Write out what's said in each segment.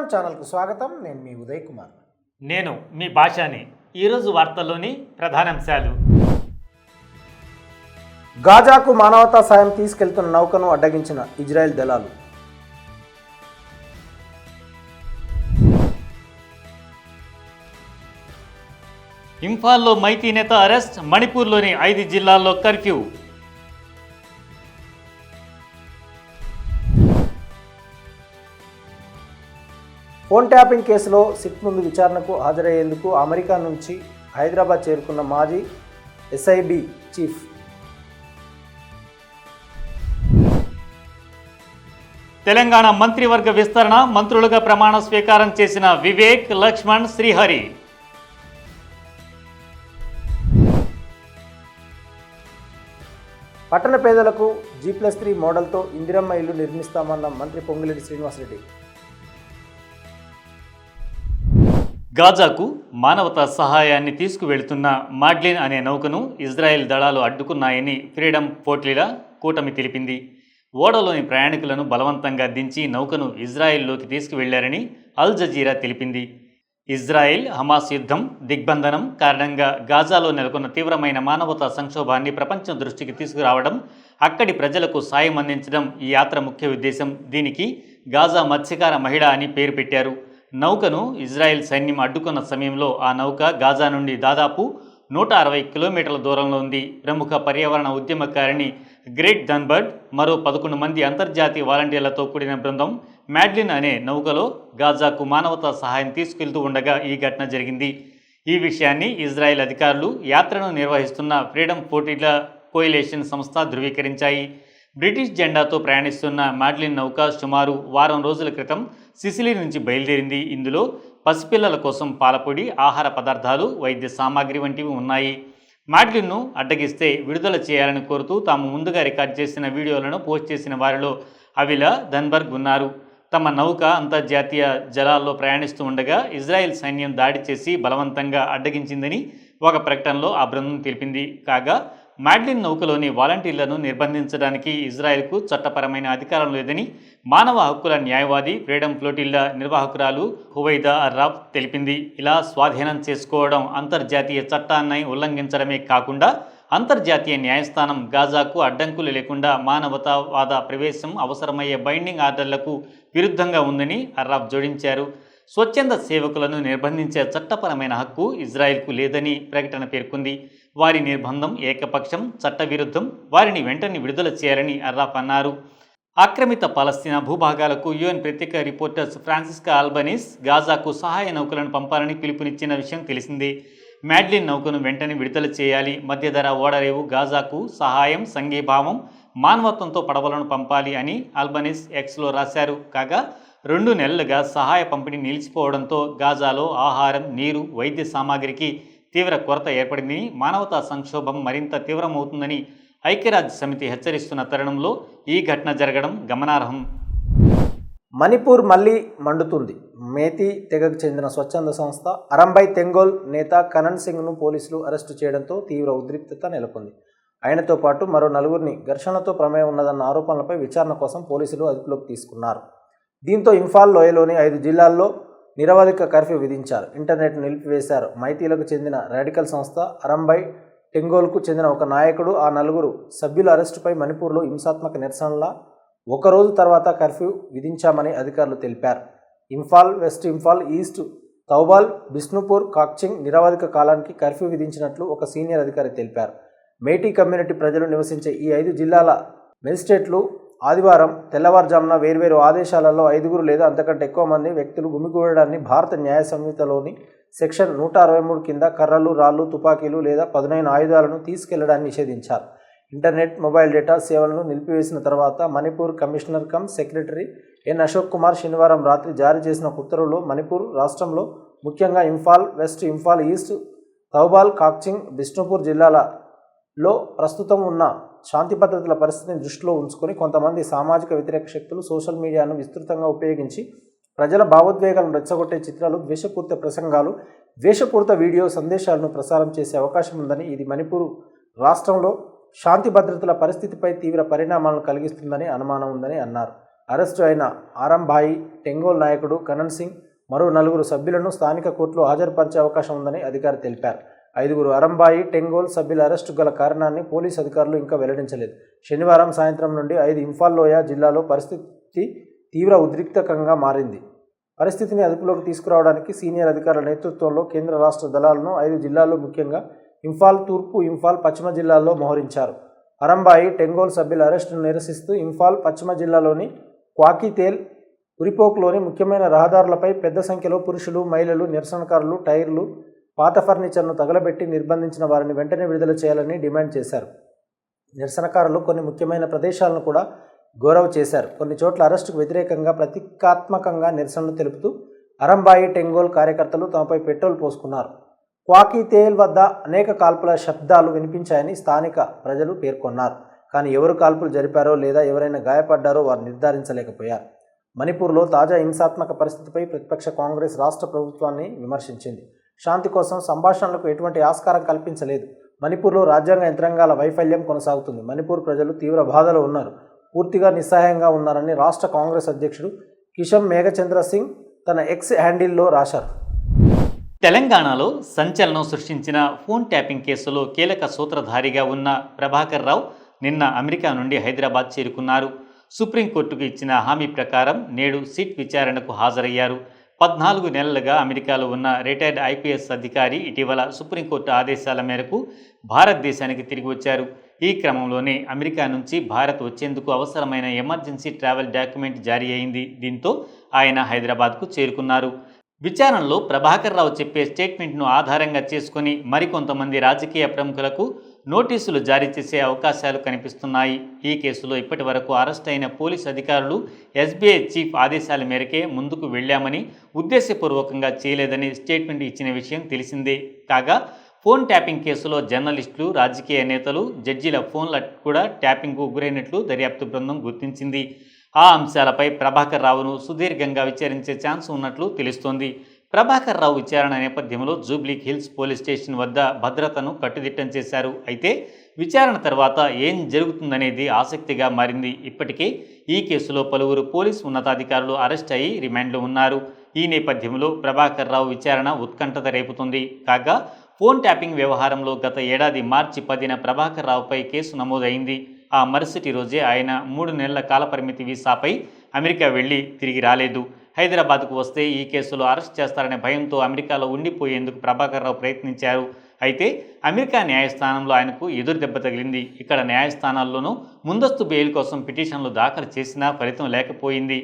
ఉత్తరం ఛానల్కు స్వాగతం. నేను మీ ఉదయ్ కుమార్. నేను మీ భాషని. ఈరోజు వార్తల్లోని ప్రధానాంశాలు. గాజాకు మానవతా సాయం తీసుకెళ్తున్న నౌకను అడ్డగించిన ఇజ్రాయెల్ దళాలు. ఇంఫాల్లో మైతీ నేత అరెస్ట్, మణిపూర్లోని 5 జిల్లాల్లో కర్ఫ్యూ. ఫోన్ ట్యాపింగ్ కేసులో సిట్ ముందు విచారణకు హాజరయ్యేందుకు అమెరికా నుంచి హైదరాబాద్ చేరుకున్న మాజీ ఎస్ఐబి చీఫ్. తెలంగాణ మంత్రివర్గ విస్తరణ, మంత్రులుగా ప్రమాణ స్వీకారం చేసిన వివేక్, లక్ష్మణ్, శ్రీహరి. పట్టణ పేదలకు G+3 మోడల్తో ఇందిరమ్మ ఇల్లు నిర్మిస్తామన్న మంత్రి పొంగులేటి శ్రీనివాసరెడ్డి. గాజాకు మానవతా సహాయాన్ని తీసుకువెళ్తున్న మాడ్లిన్ అనే నౌకను ఇజ్రాయెల్ దళాలు అడ్డుకున్నాయని ఫ్రీడమ్ పోర్ట్లీల కూటమి తెలిపింది. ఓడలోని ప్రయాణికులను బలవంతంగా దించి నౌకను ఇజ్రాయెల్లోకి తీసుకువెళ్లారని అల్ జజీరా తెలిపింది. ఇజ్రాయెల్ హమాస్ యుద్ధం, దిగ్బంధనం కారణంగా గాజాలో నెలకొన్న తీవ్రమైన మానవతా సంక్షోభాన్ని ప్రపంచం దృష్టికి తీసుకురావడం, అక్కడి ప్రజలకు సాయం అందించడం ఈ యాత్ర ముఖ్య ఉద్దేశం. దీనికి గాజా మత్స్యకార మహిళ అని పేరు పెట్టారు. నౌకను ఇజ్రాయెల్ సైన్యం అడ్డుకున్న సమయంలో ఆ నౌక గాజా నుండి దాదాపు 160 కిలోమీటర్ల దూరంలో ఉంది. ప్రముఖ పర్యావరణ ఉద్యమకారిణి గ్రెట్ థన్బర్గ్ మరో 11 మంది అంతర్జాతీయ వాలంటీర్లతో కూడిన బృందం మాడ్లిన్ అనే నౌకలో గాజాకు మానవతా సహాయం తీసుకెళ్తూ ఉండగా ఈ ఘటన జరిగింది. ఈ విషయాన్ని ఇజ్రాయెల్ అధికారులు, యాత్రను నిర్వహిస్తున్న ఫ్రీడమ్ పోర్ట్లీల కోయిలేషన్ సంస్థ ధృవీకరించాయి. బ్రిటిష్ జెండాతో ప్రయాణిస్తున్న మాడ్లిన్ నౌక సుమారు వారం రోజుల క్రితం సిసిలీ నుంచి బయలుదేరింది. ఇందులో పసిపిల్లల కోసం పాలపొడి, ఆహార పదార్థాలు, వైద్య సామాగ్రి వంటివి ఉన్నాయి. మాడ్లిన్ను అడ్డగిస్తే విడుదల చేయాలని కోరుతూ తాము ముందుగా రికార్డ్ చేసిన వీడియోలను పోస్ట్ చేసిన వారిలో అవిలా థన్బర్గ్ ఉన్నారు. తమ నౌక అంతర్జాతీయ జలాల్లో ప్రయాణిస్తూ ఉండగా ఇజ్రాయెల్ సైన్యం దాడి చేసి బలవంతంగా అడ్డగించిందని ఒక ప్రకటనలో ఆ బృందం తెలిపింది. కాగా మాడ్లిన్ నౌకలోని వాలంటీర్లను నిర్బంధించడానికి ఇజ్రాయెల్కు చట్టపరమైన అధికారం లేదని మానవ హక్కుల న్యాయవాది, ఫ్రీడమ్ ఫ్లోటిల్లా నిర్వాహకురాలు హువైదా అర్రాఫ్ తెలిపింది. ఇలా స్వాధీనం చేసుకోవడం అంతర్జాతీయ చట్టాన్ని ఉల్లంఘించడమే కాకుండా అంతర్జాతీయ న్యాయస్థానం గాజాకు అడ్డంకులు లేకుండా మానవతావాద ప్రవేశం అవసరమయ్యే బైండింగ్ ఆర్డర్లకు విరుద్ధంగా ఉందని అర్రాఫ్ జోడించారు. స్వచ్ఛంద సేవకులను నిర్బంధించే చట్టపరమైన హక్కు ఇజ్రాయెల్కు లేదని ప్రకటన పేర్కొంది. వారి నిర్బంధం ఏకపక్షం, చట్టవిరుద్ధం. వారిని వెంటనే విడుదల చేయాలని అర్రాఫ్ అన్నారు. ఆక్రమిత పాలస్తీనా భూభాగాలకు UN ప్రత్యేక రిపోర్టర్ ఫ్రాన్సిస్కా ఆల్బనీస్ గాజాకు సహాయ నౌకలను పంపాలని పిలుపునిచ్చిన విషయం తెలిసిందే. మాడ్లిన్ నౌకను వెంటనే విడుదల చేయాలి, మధ్యధరా ఓడరేవు గాజాకు సహాయం, సంఘీభావం, మానవత్వంతో పడవలను పంపాలి అని ఆల్బనీస్ ఎక్స్లో రాశారు. కాగా 2 నెలలుగా సహాయ పంపిణీ నిలిచిపోవడంతో గాజాలో ఆహారం, నీరు, వైద్య సామాగ్రికి తీవ్ర కొరత ఏర్పడిందని, మానవతా సంక్షోభం మరింత తీవ్రమవుతుందని ఐక్యరాజ్య సమితి హెచ్చరిస్తున్న తరుణంలో ఈ ఘటన జరగడం గమనార్హం. మణిపూర్ మళ్లీ మండుతుంది. మేతి తెగకు చెందిన స్వచ్ఛంద సంస్థ అరంబై తెంగోల్ నేత కనన్ సింగ్ను పోలీసులు అరెస్టు చేయడంతో తీవ్ర ఉద్రిక్తత నెలకొంది. ఆయనతో పాటు మరో 4గురిని ఘర్షణతో ప్రమేయం ఉన్నదన్న ఆరోపణలపై విచారణ కోసం పోలీసులు అదుపులోకి తీసుకున్నారు. దీంతో ఇంఫాల్ లోయలోని 5 జిల్లాల్లో నిరవధిక కర్ఫ్యూ విధించారు. ఇంటర్నెట్ను నిలిపివేశారు. మైతీలకు చెందిన రాడికల్ సంస్థ అరంబై టెంగోల్కు చెందిన ఒక నాయకుడు, ఆ 4 సభ్యుల అరెస్టుపై మణిపూర్లో హింసాత్మక నిరసనల ఒకరోజు తర్వాత కర్ఫ్యూ విధించామని అధికారులు తెలిపారు. ఇంఫాల్, వెస్ట్ ఇంఫాల్, ఈస్ట్ తౌబాల్, బిష్ణుపూర్, కాక్చింగ్ నిరవధిక కాలానికి కర్ఫ్యూ విధించినట్లు ఒక సీనియర్ అధికారి తెలిపారు. మేటీ కమ్యూనిటీ ప్రజలు నివసించే ఈ 5 జిల్లాల మెజిస్ట్రేట్లు ఆదివారం తెల్లవారుజామున వేర్వేరు ఆదేశాలలో 5 లేదా అంతకంటే ఎక్కువ మంది వ్యక్తులు గుమిగూడడాన్ని భారత న్యాయ సంహితలోని సెక్షన్ 163 కింద కర్రలు, రాళ్లు, తుపాకీలు లేదా పదునైన ఆయుధాలను తీసుకెళ్లడాన్ని నిషేధించారు. ఇంటర్నెట్, మొబైల్ డేటా సేవలను నిలిపివేసిన తర్వాత Manipur commissioner cum secretary N Ashok Kumar శనివారం రాత్రి జారీ చేసిన ఉత్తర్వుల్లో మణిపూర్ రాష్ట్రంలో ముఖ్యంగా ఇంఫాల్, వెస్ట్ ఇంఫాల్, ఈస్ట్ తౌబాల్, కాక్చింగ్, బిష్ణుపూర్ జిల్లాలలో ప్రస్తుతం ఉన్న శాంతి భద్రతల పరిస్థితిని దృష్టిలో ఉంచుకొని కొంతమంది సామాజిక వ్యతిరేక శక్తులు సోషల్ మీడియాను విస్తృతంగా ఉపయోగించి ప్రజల భావోద్వేగాలను రెచ్చగొట్టే చిత్రాలు, ద్వేషపూరిత ప్రసంగాలు, ద్వేషపూరిత వీడియో సందేశాలను ప్రసారం చేసే అవకాశం ఉందని, ఇది మణిపూర్ రాష్ట్రంలో శాంతి భద్రతల పరిస్థితిపై తీవ్ర పరిణామాలను కలిగిస్తుందని అనుమానం ఉందని అన్నారు. అరెస్టు అయిన ఆరంభాయి, టెంగోల్ నాయకుడు కరణ్ సింగ్ మరో 4 సభ్యులను స్థానిక కోర్టులో హాజరుపరిచే అవకాశం ఉందని అధికారి తెలిపారు. 5 అరంభాయి, టెంగోల్ సభ్యుల అరెస్టు గల కారణాన్ని పోలీసు అధికారులు ఇంకా వెల్లడించలేదు. శనివారం సాయంత్రం నుండి 5 ఇంఫాల్ లోయ జిల్లాలో పరిస్థితి తీవ్ర ఉద్రిక్తకంగా మారింది. పరిస్థితిని అదుపులోకి తీసుకురావడానికి సీనియర్ అధికారుల నేతృత్వంలో కేంద్ర రాష్ట్ర దళాలను 5 జిల్లాల్లో ముఖ్యంగా ఇంఫాల్ తూర్పు, ఇంఫాల్ పశ్చిమ జిల్లాల్లో మోహరించారు. అరంభాయి, టెంగోల్ సభ్యుల అరెస్టును నిరసిస్తూ ఇంఫాల్ పశ్చిమ జిల్లాలోని క్వాకితేల్, ఉరిపోక్లోని ముఖ్యమైన రహదారులపై పెద్ద సంఖ్యలో పురుషులు, మహిళలు, నిరసనకారులు టైర్లు, పాత ఫర్నిచర్ను తగలబెట్టి నిర్బంధించిన వారిని వెంటనే విడుదల చేయాలని డిమాండ్ చేశారు. నిరసనకారులు కొన్ని ముఖ్యమైన ప్రదేశాలను కూడా గౌరవ చేశారు. కొన్ని చోట్ల అరెస్టుకు వ్యతిరేకంగా ప్రతీకాత్మకంగా నిరసనలు తెలుపుతూ అరంభాయి, టెంగోల్ కార్యకర్తలు తమపై పెట్రోల్ పోసుకున్నారు. క్వాకితేల్ వద్ద అనేక కాల్పుల శబ్దాలు వినిపించాయని స్థానిక ప్రజలు పేర్కొన్నారు. కానీ ఎవరు కాల్పులు జరిపారో లేదా ఎవరైనా గాయపడ్డారో వారు నిర్ధారించలేకపోయారు. మణిపూర్లో తాజా హింసాత్మక పరిస్థితిపై ప్రతిపక్ష కాంగ్రెస్ రాష్ట్ర ప్రభుత్వాన్ని విమర్శించింది. శాంతి కోసం సంభాషణలకు ఎటువంటి ఆస్కారం కల్పించలేదు. మణిపూర్లో రాజ్యాంగ యంత్రాంగాల వైఫల్యం కొనసాగుతుంది. మణిపూర్ ప్రజలు తీవ్ర బాధలో ఉన్నారు, పూర్తిగా నిస్సహాయంగా ఉన్నారని రాష్ట్ర కాంగ్రెస్ అధ్యక్షుడు కిషన్ మేఘచంద్ర సింగ్ తన ఎక్స్ హ్యాండిల్లో రాశారు. తెలంగాణలో సంచలనం సృష్టించిన ఫోన్ ట్యాపింగ్ కేసులో కీలక సూత్రధారిగా ఉన్న ప్రభాకర్ రావు నిన్న అమెరికా నుండి హైదరాబాద్ చేరుకున్నారు. సుప్రీంకోర్టుకు ఇచ్చిన హామీ ప్రకారం నేడు సిట్ విచారణకు హాజరయ్యారు. 14 నెలలుగా అమెరికాలో ఉన్న రిటైర్డ్ ఐపీఎస్ అధికారి ఇటీవల సుప్రీంకోర్టు ఆదేశాల మేరకు భారతదేశానికి తిరిగి వచ్చారు. ఈ క్రమంలోనే అమెరికా నుంచి భారత్ వచ్చేందుకు అవసరమైన ఎమర్జెన్సీ ట్రావెల్ డాక్యుమెంట్ జారీ అయింది. దీంతో ఆయన హైదరాబాద్కు చేరుకున్నారు. విచారణలో ప్రభాకర్ రావు చెప్పే స్టేట్మెంట్ను ఆధారంగా చేసుకుని మరికొంతమంది రాజకీయ ప్రముఖులకు నోటీసులు జారీ చేసే అవకాశాలు కనిపిస్తున్నాయి. ఈ కేసులో ఇప్పటి వరకు అరెస్ట్ అయిన పోలీసు అధికారులు ఎస్బీఐ చీఫ్ ఆదేశాల మేరకే ముందుకు వెళ్లామని, ఉద్దేశపూర్వకంగా చేయలేదని స్టేట్మెంట్ ఇచ్చిన విషయం తెలిసిందే. కాగా ఫోన్ ట్యాపింగ్ కేసులో జర్నలిస్టులు, రాజకీయ నేతలు, జడ్జీల ఫోన్ల కూడా ట్యాపింగ్కు గురైనట్లు దర్యాప్తు బృందం గుర్తించింది. ఆ అంశాలపై ప్రభాకర్ రావును సుదీర్ఘంగా విచారించే ఛాన్స్ ఉన్నట్లు తెలుస్తోంది. ప్రభాకర్ రావు విచారణ నేపథ్యంలో జూబ్లీ హిల్స్ పోలీస్ స్టేషన్ వద్ద భద్రతను కట్టుదిట్టం చేశారు. అయితే విచారణ తర్వాత ఏం జరుగుతుందనేది ఆసక్తిగా మారింది. ఇప్పటికే ఈ కేసులో పలువురు పోలీసు ఉన్నతాధికారులు అరెస్ట్ అయ్యి రిమాండ్లో ఉన్నారు. ఈ నేపథ్యంలో ప్రభాకర్ రావు విచారణ ఉత్కంఠత రేపుతుంది. కాగా ఫోన్ ట్యాపింగ్ వ్యవహారంలో గత ఏడాది మార్చి 10న ప్రభాకర్ రావుపై కేసు నమోదైంది. ఆ మరుసటి రోజే ఆయన 3 నెలల కాలపరిమితి వీసాపై అమెరికా వెళ్లి తిరిగి రాలేదు. హైదరాబాద్కు వస్తే ఈ కేసులో అరెస్ట్ చేస్తారనే భయంతో అమెరికాలో ఉండిపోయేందుకు ప్రభాకర్ రావు ప్రయత్నించారు. అయితే అమెరికా న్యాయస్థానంలో ఆయనకు ఎదురు దెబ్బ తగిలింది. ఇక్కడ న్యాయస్థానాల్లోనూ ముందస్తు బెయిల్ కోసం పిటిషన్లు దాఖలు చేసినా ఫలితం లేకపోయింది.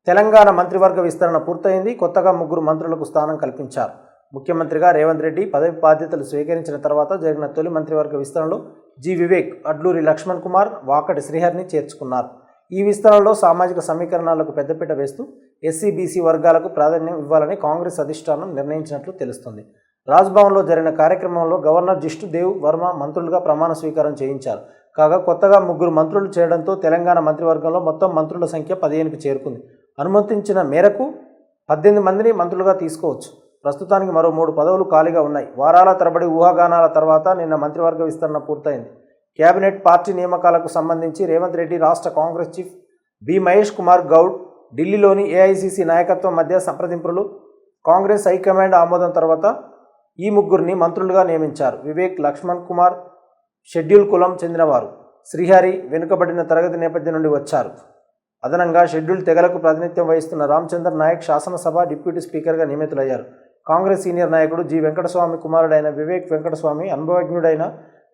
తెలంగాణ మంత్రివర్గ విస్తరణ పూర్తయింది. కొత్తగా 3 మంత్రులకు స్థానం కల్పించారు. ముఖ్యమంత్రిగా రేవంత్ రెడ్డి పదవి బాధ్యతలు స్వీకరించిన తర్వాత జరిగిన తొలి మంత్రివర్గ విస్తరణలో జి. వివేక్, అడ్లూరి లక్ష్మణ్ కుమార్, వాకటి శ్రీహరిని చేర్చుకున్నారు. ఈ విస్తరణలో సామాజిక సమీకరణాలకు పెద్దపీట వేస్తూ ఎస్సీ, బీసీ వర్గాలకు ప్రాధాన్యం ఇవ్వాలని కాంగ్రెస్ అధిష్టానం నిర్ణయించినట్లు తెలుస్తుంది. రాజ్భవన్లో జరిగిన కార్యక్రమంలో గవర్నర్ జిష్ణుదేవ్ వర్మ మంత్రులుగా ప్రమాణ స్వీకారం చేయించారు. కాగా కొత్తగా 3 మంత్రులు చేరడంతో తెలంగాణ మంత్రివర్గంలో మొత్తం మంత్రుల సంఖ్య 15కి చేరుకుంది. అనుమతించిన మేరకు 18 మందిని మంత్రులుగా తీసుకోవచ్చు. ప్రస్తుతానికి మరో 3 పదవులు ఖాళీగా ఉన్నాయి. వారాల తరబడి ఊహాగానాల తర్వాత నిన్న మంత్రివర్గ విస్తరణ పూర్తయింది. కేబినెట్, పార్టీ నియామకాలకు సంబంధించి రేవంత్ రెడ్డి, రాష్ట్ర కాంగ్రెస్ చీఫ్ బి. మహేష్ కుమార్ గౌడ్ ఢిల్లీలోని ఏఐసీసీ నాయకత్వం మధ్య సంప్రదింపులు, కాంగ్రెస్ హైకమాండ్ ఆమోదం తర్వాత ఈ 3 మంత్రులుగా నియమించారు. వివేక్, లక్ష్మణ్ కుమార్ షెడ్యూల్ కులం చెందినవారు. శ్రీహరి వెనుకబడిన తరగతి నేపథ్యం నుండి వచ్చారు. అదనంగా షెడ్యూల్ తెగలకు ప్రాతినిధ్యం వహిస్తున్న రామచంద్ర నాయక్ శాసనసభ డిప్యూటీ స్పీకర్గా నియమితులయ్యారు. కాంగ్రెస్ సీనియర్ నాయకుడు జి. వెంకటస్వామి కుమారుడైన వివేక్ వెంకటస్వామి అనుభవజ్ఞుడైన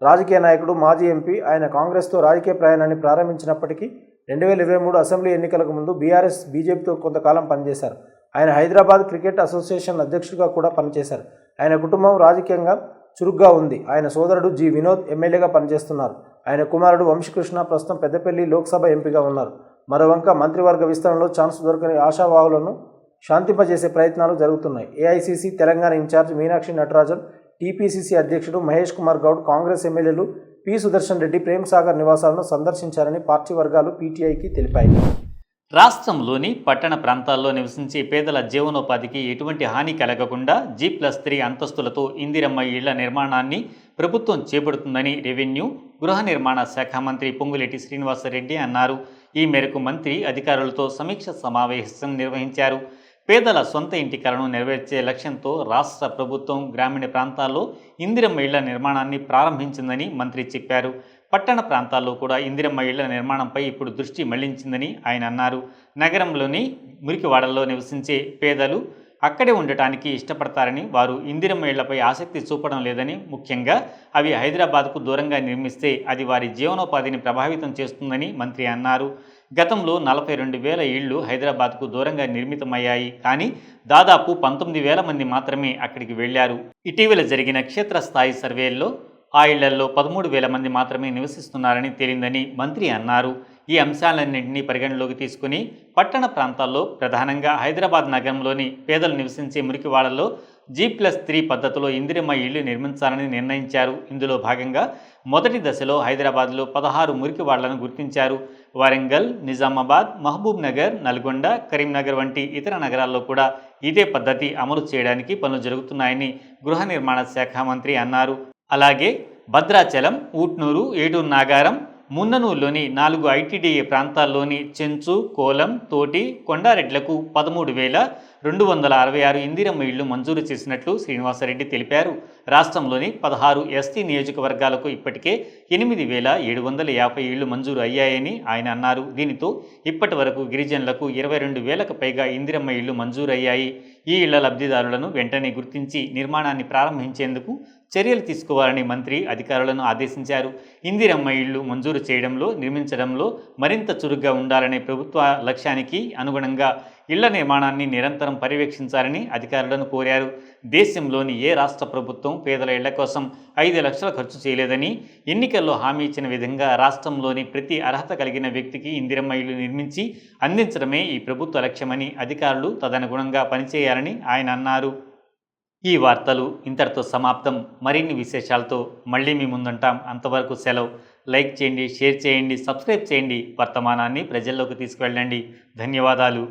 రాజకీయ నాయకుడు, మాజీ ఎంపీ. ఆయన కాంగ్రెస్తో రాజకీయ ప్రయాణాన్ని ప్రారంభించినప్పటికీ 2023 అసెంబ్లీ ఎన్నికలకు ముందు బీఆర్ఎస్, బీజేపీతో కొంతకాలం పనిచేశారు. ఆయన హైదరాబాద్ క్రికెట్ అసోసియేషన్ అధ్యక్షుడిగా కూడా పనిచేశారు. ఆయన కుటుంబం రాజకీయంగా చురుగ్గా ఉంది. ఆయన సోదరుడు జి. వినోద్ ఎమ్మెల్యేగా పనిచేస్తున్నారు. ఆయన కుమారుడు వంశీకృష్ణ ప్రస్తుతం పెద్దపల్లి లోక్సభ ఎంపీగా ఉన్నారు. మరోవంక మంత్రివర్గ విస్తరణలో ఛాన్స్ దొరకని ఆశావాహులను శాంతింపజేసే ప్రయత్నాలు జరుగుతున్నాయి. AICC Telangana in charge Meenakshi Natarajan, TPCC అధ్యక్షుడు మహేష్ కుమార్ గౌడ్, కాంగ్రెస్ ఎమ్మెల్యేలు పి. సుదర్శన్ రెడ్డి ప్రేమ్ సాగర్ నివాసాలను సందర్శించారని పార్టీ వర్గాలు పీటీఐకి తెలిపాయి. రాష్ట్రంలోని పట్టణ ప్రాంతాల్లో నివసించే పేదల జీవనోపాధికి ఎటువంటి హాని కలగకుండా G+3 అంతస్తులతో ఇందిరమ్మ ఇళ్ల నిర్మాణాన్ని ప్రభుత్వం చేపడుతుందని రెవెన్యూ, గృహ నిర్మాణ శాఖ మంత్రి పొంగులేటి శ్రీనివాసరెడ్డి అన్నారు. ఈ మేరకు మంత్రి అధికారులతో సమీక్ష సమావేశం నిర్వహించారు. పేదల సొంత ఇంటి కలను నెరవేర్చే లక్ష్యంతో రాష్ట్ర ప్రభుత్వం గ్రామీణ ప్రాంతాల్లో ఇందిరమ్మ ఇళ్ల నిర్మాణాన్ని ప్రారంభించిందని మంత్రి చెప్పారు. పట్టణ ప్రాంతాల్లో కూడా ఇందిరమ్మ ఇళ్ల నిర్మాణంపై ఇప్పుడు దృష్టి మళ్లించిందని ఆయన అన్నారు. నగరంలోని మురికివాడల్లో నివసించే పేదలు అక్కడే ఉండటానికి ఇష్టపడతారని, వారు ఇందిరమ్మ ఇళ్లపై ఆసక్తి చూపడం లేదని, ముఖ్యంగా అవి హైదరాబాద్కు దూరంగా నిర్మిస్తే అది వారి జీవనోపాధిని ప్రభావితం చేస్తుందని మంత్రి అన్నారు. గతంలో 42,000 ఇళ్లు హైదరాబాద్కు దూరంగా నిర్మితమయ్యాయి. కానీ దాదాపు 19,000 మంది మాత్రమే అక్కడికి వెళ్లారు. ఇటీవల జరిగిన క్షేత్రస్థాయి సర్వేల్లో ఆ ఇళ్లలో 13,000 మంది మాత్రమే నివసిస్తున్నారని తేలిందని మంత్రి అన్నారు. ఈ అంశాలన్నింటినీ పరిగణలోకి తీసుకుని పట్టణ ప్రాంతాల్లో, ప్రధానంగా హైదరాబాద్ నగరంలోని పేదలు నివసించే మురికివాడల్లో G+3 పద్ధతిలో ఇందిరమ్మ ఇళ్లు నిర్మించాలని నిర్ణయించారు. ఇందులో భాగంగా మొదటి దశలో హైదరాబాద్లో 16 మురికివాడలను గుర్తించారు. వరంగల్, నిజామాబాద్, మహబూబ్ నగర్, నల్గొండ, కరీంనగర్ వంటి ఇతర నగరాల్లో కూడా ఇదే పద్ధతి అమలు చేయడానికి పనులు జరుగుతున్నాయని గృహ నిర్మాణ శాఖ మంత్రి అన్నారు. అలాగే భద్రాచలం, ఊట్నూరు, ఏటూరు నాగారం, మున్ననూరులోని 4 ITDA ప్రాంతాల్లోని చెంచు, కోలం, తోటి, కొండారెడ్లకు 13,266 ఇందిరమ్మ ఇళ్లు మంజూరు చేసినట్లు శ్రీనివాసరెడ్డి తెలిపారు. రాష్ట్రంలోని 16 ST నియోజకవర్గాలకు ఇప్పటికే 8,750 ఇళ్లు మంజూరు అయ్యాయని ఆయన అన్నారు. దీనితో ఇప్పటి వరకు గిరిజనులకు 22,000కు పైగా ఇందిరమ్మ ఇళ్లు మంజూరు అయ్యాయి. ఈ ఇళ్ల లబ్ధిదారులను వెంటనే గుర్తించి నిర్మాణాన్ని ప్రారంభించేందుకు చర్యలు తీసుకోవాలని మంత్రి అధికారులను ఆదేశించారు. ఇందిరమ్మ ఇళ్లు మంజూరు చేయడంలో, నిర్మించడంలో మరింత చురుగ్గా ఉండాలనే ప్రభుత్వ లక్ష్యానికి అనుగుణంగా ఇళ్ల నిర్మాణాన్ని నిరంతరం పర్యవేక్షించాలని అధికారులను కోరారు. దేశంలోని ఏ రాష్ట్ర ప్రభుత్వం పేదల ఇళ్ల కోసం 5 లక్షలు ఖర్చు చేయలేదని, ఎన్నికల్లో హామీ ఇచ్చిన విధంగా రాష్ట్రంలోని ప్రతి అర్హత కలిగిన వ్యక్తికి ఇందిరమ్మ ఇళ్లు నిర్మించి అందించడమే ఈ ప్రభుత్వ లక్ష్యమని, అధికారులు తదనుగుణంగా పనిచేయాలని ఆయన అన్నారు. ఈ వార్తలు ఇంతటితో సమాప్తం. మరిన్ని విశేషాలతో మళ్ళీ మీ ముందుంటాం. అంతవరకు సెలవు. లైక్ చేయండి, షేర్ చేయండి, సబ్స్క్రైబ్ చేయండి. వర్తమానాన్ని ప్రజల్లోకి తీసుకువెళ్ళండి. ధన్యవాదాలు.